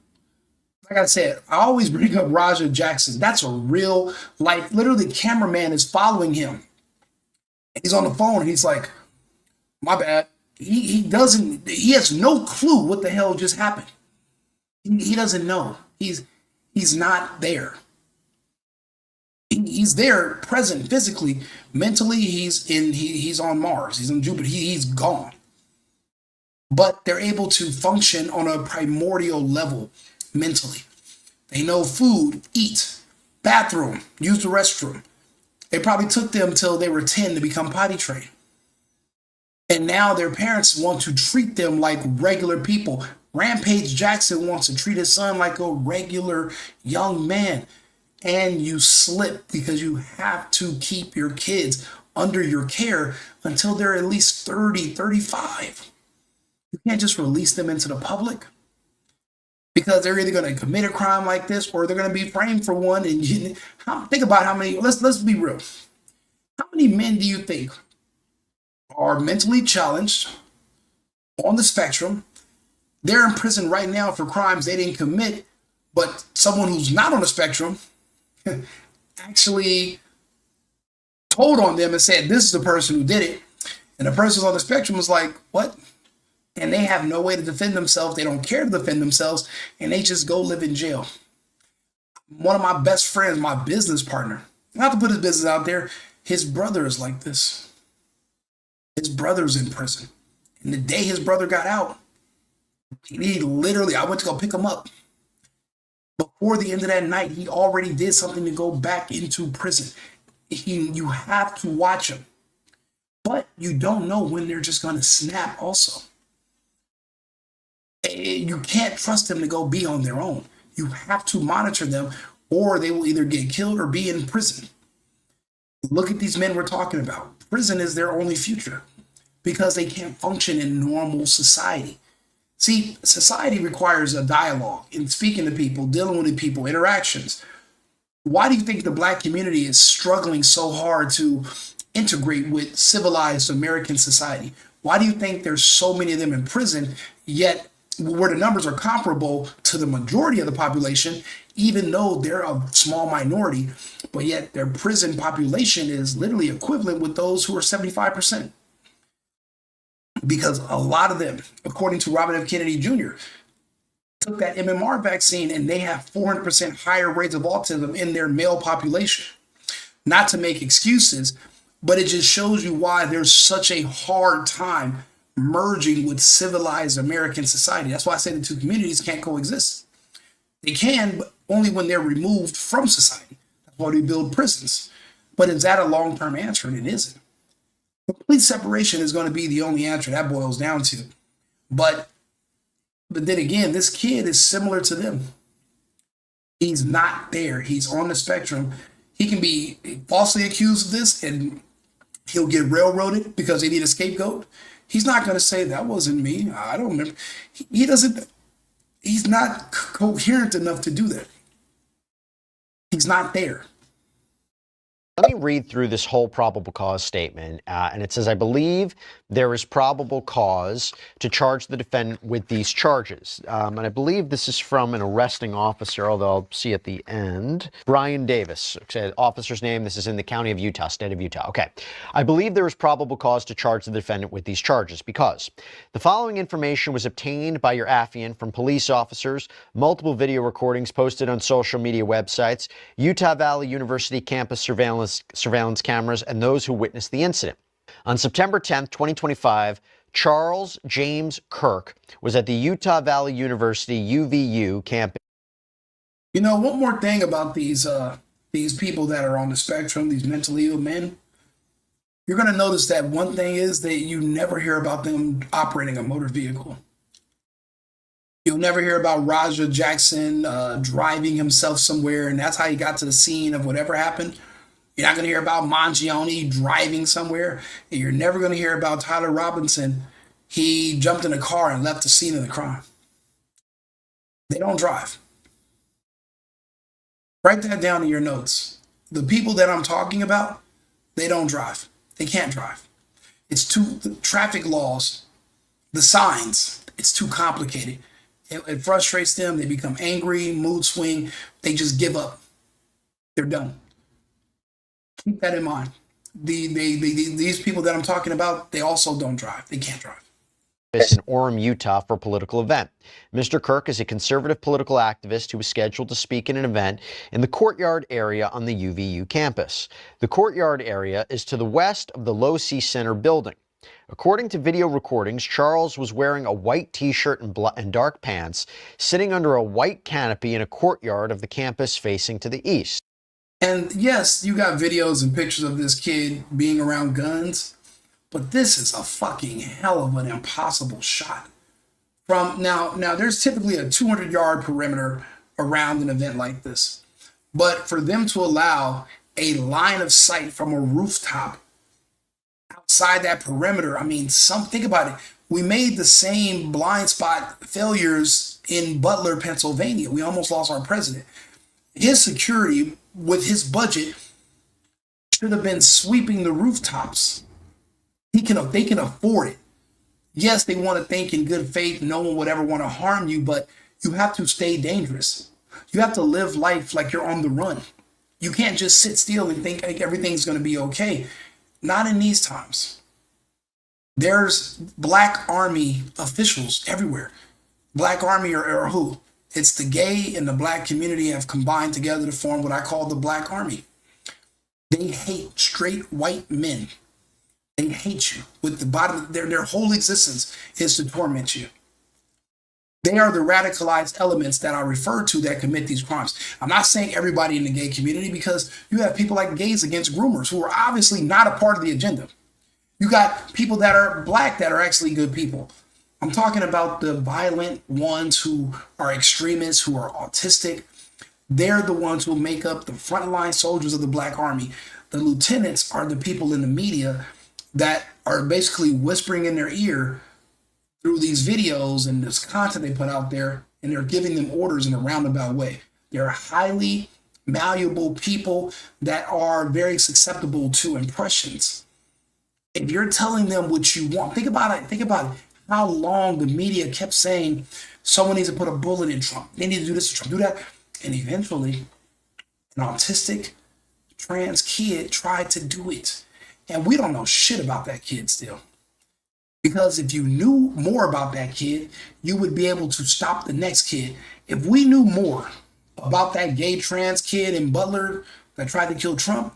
Speaker 2: Like I said, I always bring up Roger Jackson. That's a real life. Literally, the cameraman is following him. He's on the phone and he's like, my bad. He has no clue what the hell just happened. He doesn't know. He's not there. He's there, present physically, mentally. He's on Mars. He's on Jupiter. He's gone. But they're able to function on a primordial level mentally. They know food, eat, bathroom, use the restroom. It probably took them till they were 10 to become potty trained. And now their parents want to treat them like regular people. Rampage Jackson wants to treat his son like a regular young man. And you slip because you have to keep your kids under your care until they're at least 30, 35. You can't just release them into the public because they're either going to commit a crime like this or they're going to be framed for one. And think about how many, let's be real. How many men do you think are mentally challenged on the spectrum? They're in prison right now for crimes they didn't commit, but someone who's not on the spectrum actually told on them and said, this is the person who did it. And the person on the spectrum was like, what? and they have no way to defend themselves. They don't care to defend themselves, and they just go live in jail. One of my best friends, my business partner, not to put his business out there, his brother is like this. His brother's in prison. And the day his brother got out, he literally, I went to go pick him up. Before the end of that night, he already did something to go back into prison. You have to watch him. But you don't know when they're just going to snap also. You can't trust them to go be on their own. You have to monitor them, or they will either get killed or be in prison. Look at these men we're talking about. Prison is their only future because they can't function in normal society. See, society requires a dialogue in speaking to people, dealing with people, interactions. Why do you think the Black community is struggling so hard to integrate with civilized American society? Why do you think there's so many of them in prison, yet where the numbers are comparable to the majority of the population, even though they're a small minority, but yet their prison population is literally equivalent with those who are 75%? Because a lot of them, according to Robert F. Kennedy Jr., took that MMR vaccine and they have 400% higher rates of autism in their male population. Not to make excuses, but it just shows you why there's such a hard time merging with civilized American society. That's why I say the two communities can't coexist. They can, but only when they're removed from society. That's why we build prisons. But is that a long-term answer? And it isn't. Complete separation is going to be the only answer that boils down to. But then again, this kid is similar to them. He's not there. He's on the spectrum. He can be falsely accused of this and he'll get railroaded because they need a scapegoat. He's not going to say that wasn't me. I don't remember. He's not coherent enough to do that. He's not there.
Speaker 9: Let me read through this whole probable cause statement, and it says, I believe there is probable cause to charge the defendant with these charges. And I believe this is from an arresting officer, although I'll see at the end. Brian Davis, okay, officer's name. This is in the county of Utah, state of Utah. Okay. I believe there is probable cause to charge the defendant with these charges because the following information was obtained by your affiant from police officers, multiple video recordings posted on social media websites, Utah Valley University campus surveillance cameras, and those who witnessed the incident. On September 10th, 2025, Charles James Kirk was at the Utah Valley University UVU campus.
Speaker 2: You know, one more thing about these people that are on the spectrum, these mentally ill men, you're going to notice that one thing is that you never hear about them operating a motor vehicle. You'll never hear about Raja Jackson driving himself somewhere, and that's how he got to the scene of whatever happened. You're not going to hear about Mangione driving somewhere. And you're never going to hear about Tyler Robinson. He jumped in a car and left the scene of the crime. They don't drive. Write that down in your notes. The people that I'm talking about, they don't drive. They can't drive. The traffic laws, the signs, it's too complicated. It frustrates them. They become angry, mood swing. They just give up. They're done. Keep that in mind. These people that I'm talking about, they also don't drive. They can't drive.
Speaker 9: In Orem, Utah for a political event. Mr. Kirk is a conservative political activist who was scheduled to speak in an event in the courtyard area on the UVU campus. The courtyard area is to the west of the Low C Center building. According to video recordings, Charles was wearing a white t-shirt and dark pants, sitting under a white canopy in a courtyard of the campus facing to the east.
Speaker 2: And yes, you got videos and pictures of this kid being around guns, but this is a fucking hell of an impossible shot. From now there's typically a 200-yard perimeter around an event like this. But for them to allow a line of sight from a rooftop outside that perimeter, I mean, think about it. We made the same blind spot failures in Butler, Pennsylvania. We almost lost our president. His security, with his budget, should have been sweeping the rooftops. They can afford it. Yes, they want to think in good faith. No one would ever want to harm you, but you have to stay dangerous. You have to live life like you're on the run. You can't just sit still and think like everything's going to be okay. Not in these times. There's Black Army officials everywhere. Black Army or who? It's the gay and the Black community have combined together to form what I call the Black Army. They hate straight white men. They hate you with the bottom. Their whole existence is to torment you. They are the radicalized elements that I refer to that commit these crimes. I'm not saying everybody in the gay community, because you have people like Gays Against Groomers who are obviously not a part of the agenda. You got people that are Black that are actually good people. I'm talking about the violent ones who are extremists, who are autistic. They're the ones who make up the frontline soldiers of the Black Army. The lieutenants are the people in the media that are basically whispering in their ear through these videos and this content they put out there, and they're giving them orders in a roundabout way. They're highly malleable people that are very susceptible to impressions. If you're telling them what you want, think about it, how long the media kept saying someone needs to put a bullet in Trump. They need to do this, Trump, do that. And eventually, an autistic trans kid tried to do it. And we don't know shit about that kid still. Because if you knew more about that kid, you would be able to stop the next kid. If we knew more about that gay trans kid in Butler that tried to kill Trump,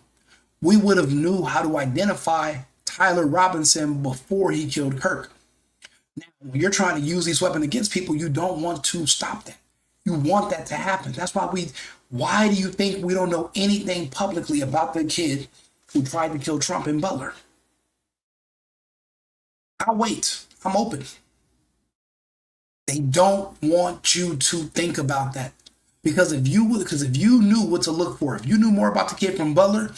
Speaker 2: we would have knew how to identify Tyler Robinson before he killed Kirk. Now, when you're trying to use these weapons against people, you don't want to stop that. You want that to happen. That's why do you think we don't know anything publicly about the kid who tried to kill Trump in Butler? I'll wait. I'm open. They don't want you to think about that. Because if you knew what to look for, if you knew more about the kid from Butler,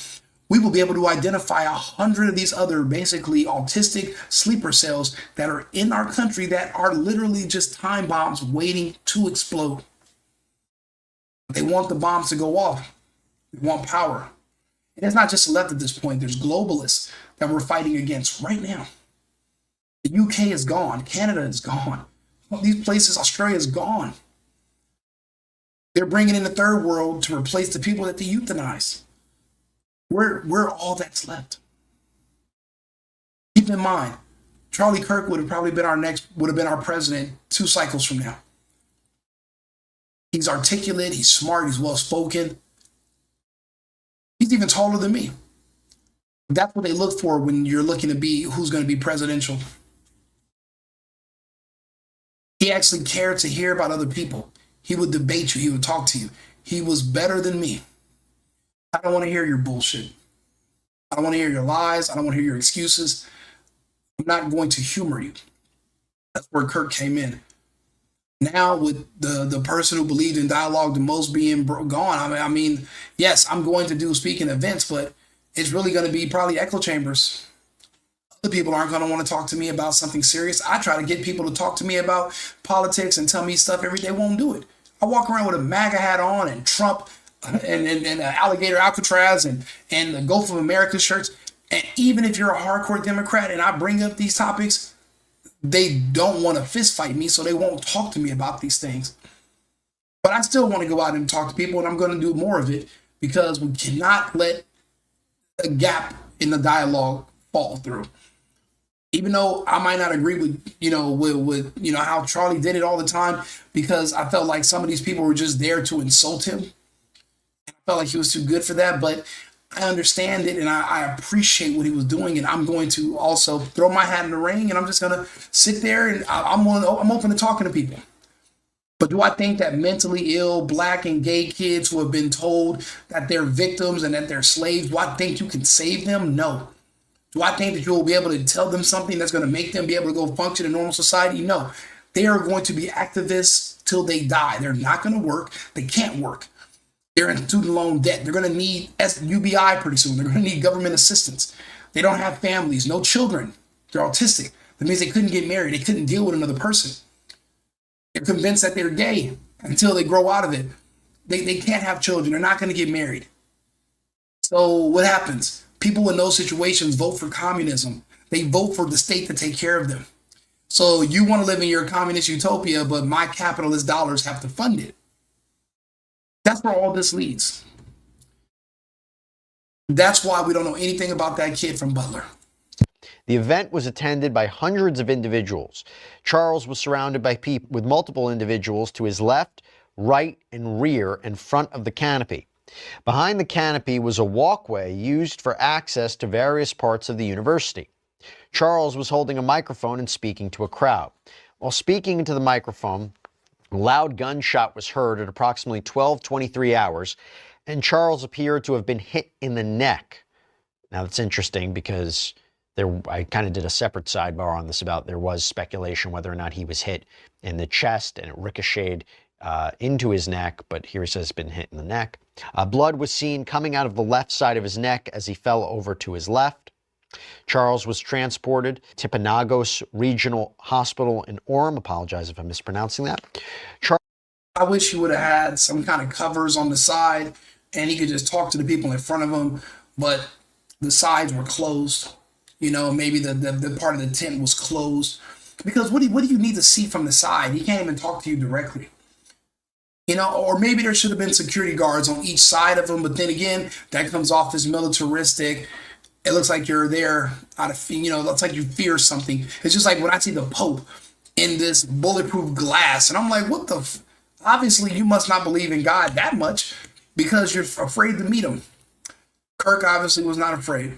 Speaker 2: we will be able to identify 100 of these other basically autistic sleeper cells that are in our country that are literally just time bombs waiting to explode. They want the bombs to go off. They want power. And it's not just the left at this point. There's globalists that we're fighting against right now. The UK is gone. Canada is gone. All these places, Australia is gone. They're bringing in the third world to replace the people that they euthanize. We're all that's left. Keep in mind, Charlie Kirk would have probably been our president 2 cycles from now. He's articulate, he's smart, he's well-spoken. He's even taller than me. That's what they look for when you're looking to be who's going to be presidential. He actually cared to hear about other people. He would debate you. He would talk to you. He was better than me. I don't want to hear your bullshit. I don't want to hear your lies. I don't want to hear your excuses. I'm not going to humor you. That's where Kirk came in. Now with the person who believed in dialogue the most being gone, I mean, yes, I'm going to do speaking events, but it's really going to be probably echo chambers. Other people aren't going to want to talk to me about something serious. I try to get people to talk to me about politics and tell me stuff every day. Won't do it. I walk around with a MAGA hat on and Trump and alligator Alcatraz and the Gulf of America shirts. And even if you're a hardcore Democrat and I bring up these topics, they don't want to fist fight me, so they won't talk to me about these things. But I still want to go out and talk to people, and I'm going to do more of it because we cannot let a gap in the dialogue fall through. Even though I might not agree with how Charlie did it all the time, because I felt like some of these people were just there to insult him. I felt like he was too good for that, but I understand it and I appreciate what he was doing, and I'm going to also throw my hat in the ring, and I'm just going to sit there and I'm open to talking to people. But do I think that mentally ill Black and gay kids who have been told that they're victims and that they're slaves, do I think you can save them? No. Do I think that you will be able to tell them something that's going to make them be able to go function in normal society? No. They are going to be activists till they die. They're not going to work. They can't work. They're in student loan debt. They're going to need UBI pretty soon. They're going to need government assistance. They don't have families, no children. They're autistic. That means they couldn't get married. They couldn't deal with another person. They're convinced that they're gay until they grow out of it. They can't have children. They're not going to get married. So what happens? People in those situations vote for communism. They vote for the state to take care of them. So you want to live in your communist utopia, but my capitalist dollars have to fund it. That's where all this leads. That's why we don't know anything about that kid from Butler.
Speaker 9: The event was attended by hundreds of individuals. Charles was surrounded by people with multiple individuals to his left, right, and rear and front of the canopy. Behind the canopy was a walkway used for access to various parts of the university. Charles was holding a microphone and speaking to a crowd. While speaking into the microphone, a loud gunshot was heard at approximately 12:23 hours, and Charles appeared to have been hit in the neck. Now, that's interesting because I kind of did a separate sidebar on this about there was speculation whether or not he was hit in the chest and it ricocheted into his neck, but here he says it's been hit in the neck. Blood was seen coming out of the left side of his neck as he fell over to his left. Charles was transported to Panagos Regional Hospital in Orem. Apologize if I'm mispronouncing that.
Speaker 2: I wish he would have had some kind of covers on the side and he could just talk to the people in front of him, but the sides were closed. You know, maybe the part of the tent was closed. Because what do you need to see from the side? He can't even talk to you directly. You know, or maybe there should have been security guards on each side of him, but then again, that comes off as militaristic. It looks like you're there out of, you know, it's like you fear something. It's just like when I see the Pope in this bulletproof glass, and I'm like, what the obviously you must not believe in God that much because you're afraid to meet him. Kirk obviously was not afraid.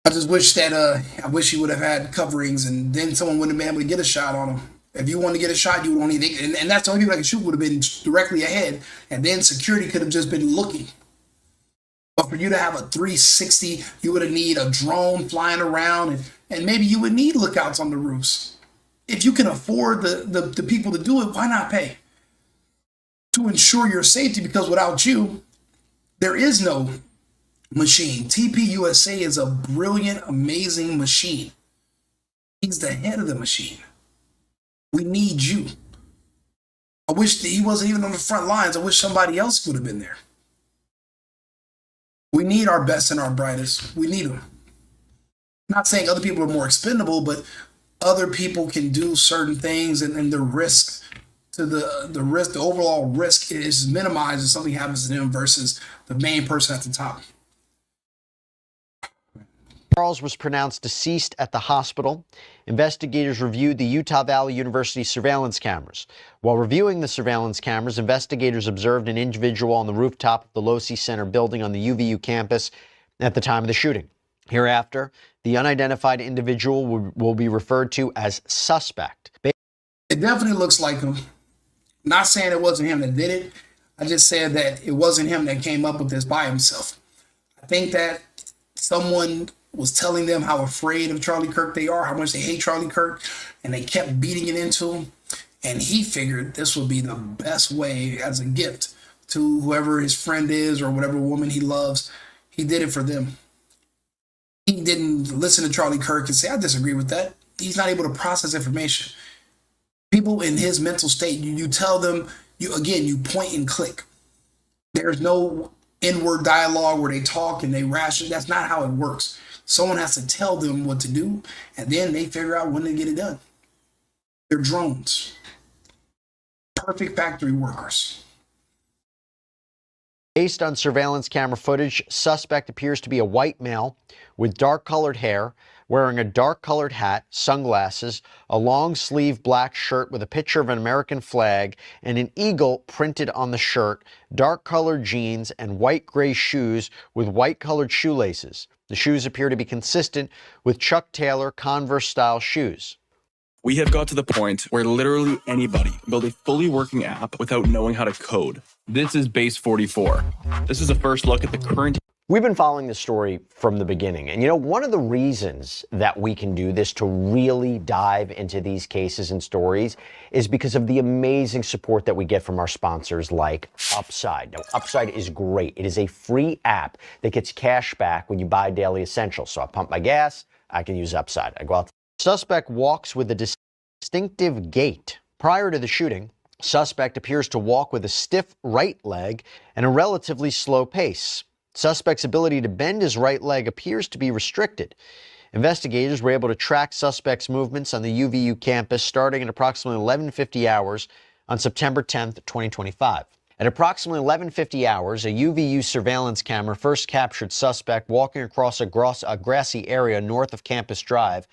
Speaker 2: I just wish that I wish he would have had coverings, and then someone wouldn't have been able to get a shot on him. If you wanted to get a shot, you would only think, and that's the only people that could shoot would have been directly ahead, and then security could have just been looking. But for you to have a 360, you would have need a drone flying around, and maybe you would need lookouts on the roofs. If you can afford the people to do it, why not pay? To ensure your safety, because without you, there is no machine. TPUSA is a brilliant, amazing machine. He's the head of the machine. We need you. I wish that he wasn't even on the front lines. I wish somebody else would have been there. We need our best and our brightest. We need them. I'm not saying other people are more expendable, but other people can do certain things, and the risk to the overall risk is minimized if something happens to them versus the main person at the top.
Speaker 9: Charles was pronounced deceased at the hospital. Investigators reviewed the Utah Valley University surveillance cameras. While reviewing the surveillance cameras, investigators observed an individual on the rooftop of the Losi Center building on the UVU campus at the time of the shooting. Hereafter, the unidentified individual will be referred to as suspect.
Speaker 2: It definitely looks like him. Not saying it wasn't him that did it. I just said that it wasn't him that came up with this by himself. I think that someone was telling them how afraid of Charlie Kirk they are, how much they hate Charlie Kirk, and they kept beating it into him. And he figured this would be the best way as a gift to whoever his friend is or whatever woman he loves. He did it for them. He didn't listen to Charlie Kirk and say, I disagree with that. He's not able to process information. People in his mental state, you tell them, you point and click. There's no inward dialogue where they talk and they ration. That's not how it works. Someone has to tell them what to do, and then they figure out when to get it done. They're drones. Perfect factory workers.
Speaker 9: Based on surveillance camera footage, suspect appears to be a white male with dark-colored hair, wearing a dark-colored hat, sunglasses, a long-sleeve black shirt with a picture of an American flag and an eagle printed on the shirt, dark-colored jeans, and white-gray shoes with white-colored shoelaces. The shoes appear to be consistent with Chuck Taylor Converse-style shoes.
Speaker 11: We have got to the point where literally anybody can build a fully working app without knowing how to code. This is Base 44. This is a first look at the current.
Speaker 9: We've been following this story from the beginning. And you know, one of the reasons that we can do this to really dive into these cases and stories is because of the amazing support that we get from our sponsors like Upside. Now, Upside is great. It is a free app that gets cash back when you buy daily essentials. So I pump my gas, I can use Upside. I go out. Suspect walks with a distinctive gait. Prior to the shooting, suspect appears to walk with a stiff right leg and a relatively slow pace. Suspect's ability to bend his right leg appears to be restricted. Investigators were able to track suspect's movements on the UVU campus starting at approximately 11:50 hours on September 10th, 2025. At approximately 11:50 hours, a UVU surveillance camera first captured suspect walking across a grassy area north of Campus Drive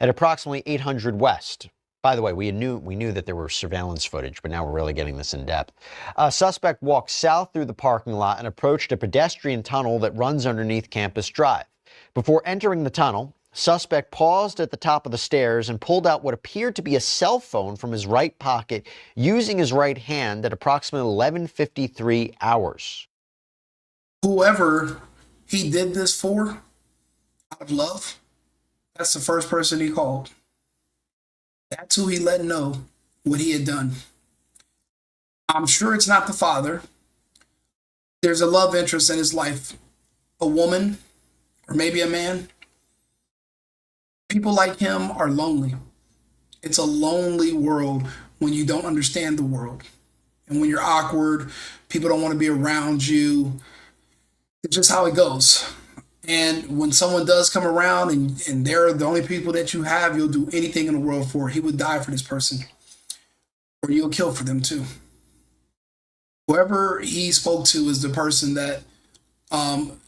Speaker 9: at approximately 800 West. By the way, we knew that there were surveillance footage, but now we're really getting this in depth. A suspect walked south through the parking lot and approached a pedestrian tunnel that runs underneath Campus Drive. Before entering the tunnel, suspect paused at the top of the stairs and pulled out what appeared to be a cell phone from his right pocket using his right hand at approximately 11:53 hours.
Speaker 2: Whoever he did this for, out of love, that's the first person he called. That's who he let know what he had done. I'm sure it's not the father. There's a love interest in his life, a woman, or maybe a man. People like him are lonely. It's a lonely world when you don't understand the world. And when you're awkward, people don't want to be around you. It's just how it goes. And when someone does come around and they're the only people that you have, you'll do anything in the world for. He would die for this person. Or you'll kill for them too. Whoever he spoke to is the person that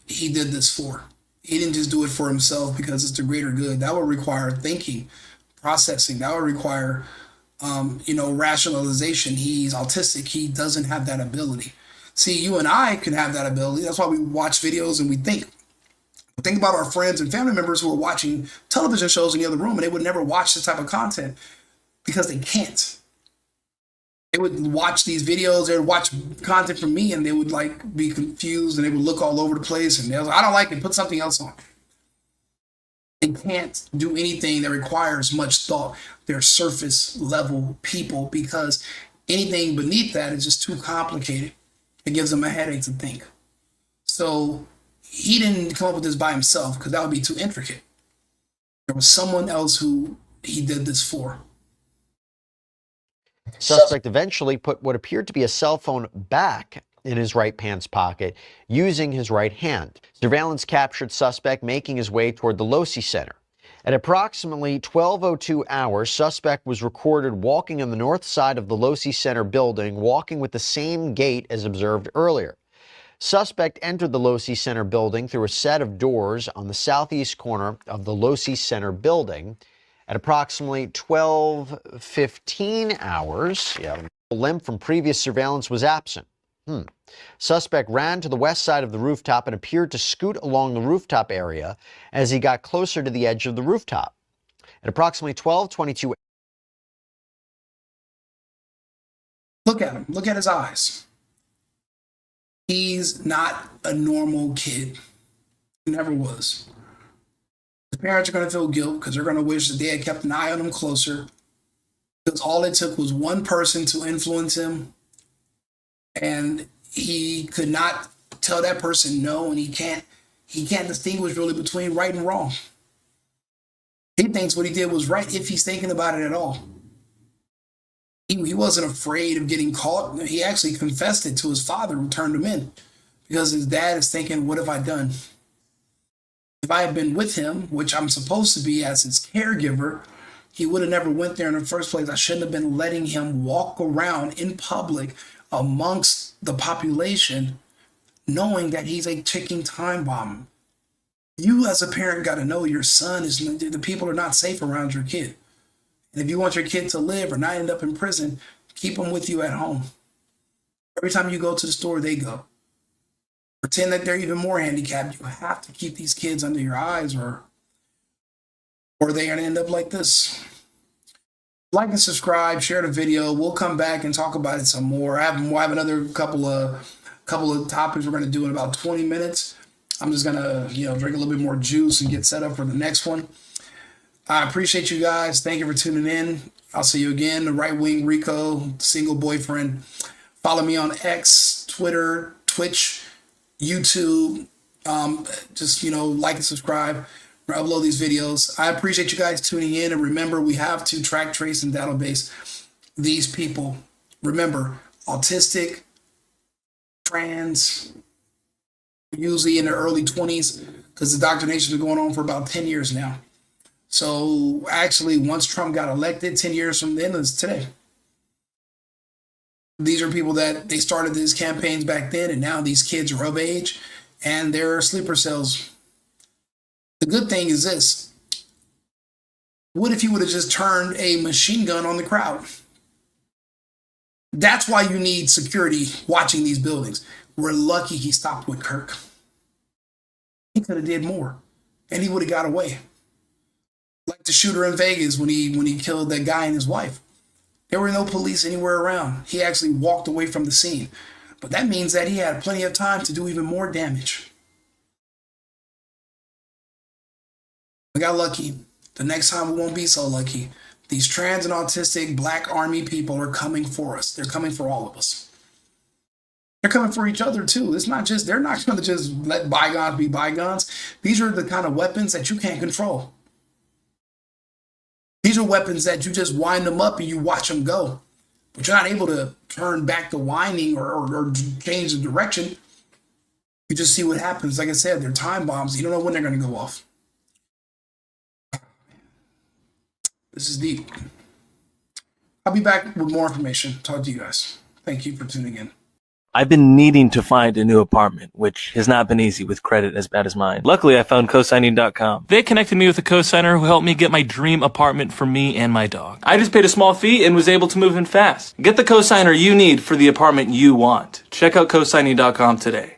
Speaker 2: he did this for. He didn't just do it for himself because it's the greater good. That would require thinking, processing. That would require, rationalization. He's autistic. He doesn't have that ability. See, you and I can have that ability. That's why we watch videos and we think. But think about our friends and family members who are watching television shows in the other room and they would never watch this type of content because they can't. They would watch these videos, they would watch content from me and they would be confused and they would look all over the place and they was like, I don't like it, put something else on. They can't do anything that requires much thought. They're surface level people because anything beneath that is just too complicated. It gives them a headache to think. So he didn't come up with this by himself because that would be too intricate. There was someone else who he did this for.
Speaker 9: Suspect eventually put what appeared to be a cell phone back in his right pants pocket using his right hand. Surveillance captured suspect making his way toward the Losi Center. At approximately 12:02 hours, suspect was recorded walking on the north side of the Losi Center building, walking with the same gait as observed earlier. Suspect entered the Losi Center building through a set of doors on the southeast corner of the Losi Center building. At approximately 12:15 hours, the limb from previous surveillance was absent. Suspect ran to the west side of the rooftop and appeared to scoot along the rooftop area as he got closer to the edge of the rooftop. At approximately 12:22,
Speaker 2: look at him. Look at his eyes. He's not a normal kid. He never was. The parents are going to feel guilt because they're going to wish that they had kept an eye on him closer. Because all it took was one person to influence him. And he could not tell that person no, and he can't distinguish really between right and wrong. He thinks what he did was right if he's thinking about it at all. He wasn't afraid of getting caught. He actually confessed it to his father who turned him in because his dad is thinking, what have I done? If I had been with him, which I'm supposed to be as his caregiver, he would have never went there in the first place. I shouldn't have been letting him walk around in public amongst the population, knowing that he's a ticking time bomb. You as a parent got to know your son is, the people are not safe around your kid. And if you want your kid to live or not end up in prison, keep them with you at home. Every time you go to the store, they go. Pretend that they're even more handicapped. You have to keep these kids under your eyes or they're going to end up like this. Like and subscribe, share the video. We'll come back and talk about it some more. We'll have another couple of topics we're going to do in about 20 minutes. I'm just going to, drink a little bit more juice and get set up for the next one. I appreciate you guys. Thank you for tuning in. I'll see you again. The Right Wing Rico, single boyfriend. Follow me on X, Twitter, Twitch, YouTube. Just, like and subscribe. I upload these videos. I appreciate you guys tuning in. And remember, we have to track, trace, and database these people. Remember, autistic, trans, usually in their early 20s, because the indoctrination has been going on for about 10 years now. So actually, once Trump got elected, 10 years from then is today. These are people that they started these campaigns back then, and now these kids are of age and they're sleeper cells. The good thing is this. What if you would have just turned a machine gun on the crowd? That's why you need security watching these buildings. We're lucky he stopped with Kirk. He could have did more, and he would have got away. Like the shooter in Vegas when he killed that guy and his wife. There were no police anywhere around. He actually walked away from the scene. But that means that he had plenty of time to do even more damage. We got lucky. The next time we won't be so lucky. These trans and autistic black army people are coming for us. They're coming for all of us. They're coming for each other too. It's not just, they're not going to just let bygones be bygones. These are the kind of weapons that you can't control. These are weapons that you just wind them up and you watch them go. But you're not able to turn back the winding or change the direction. You just see what happens. Like I said, they're time bombs. You don't know when they're going to go off. This is deep. I'll be back with more information. Talk to you guys. Thank you for tuning in.
Speaker 1: I've been needing to find a new apartment, which has not been easy with credit as bad as mine. Luckily, I found cosigning.com. They connected me with a cosigner who helped me get my dream apartment for me and my dog. I just paid a small fee and was able to move in fast. Get the cosigner you need for the apartment you want. Check out cosigning.com today.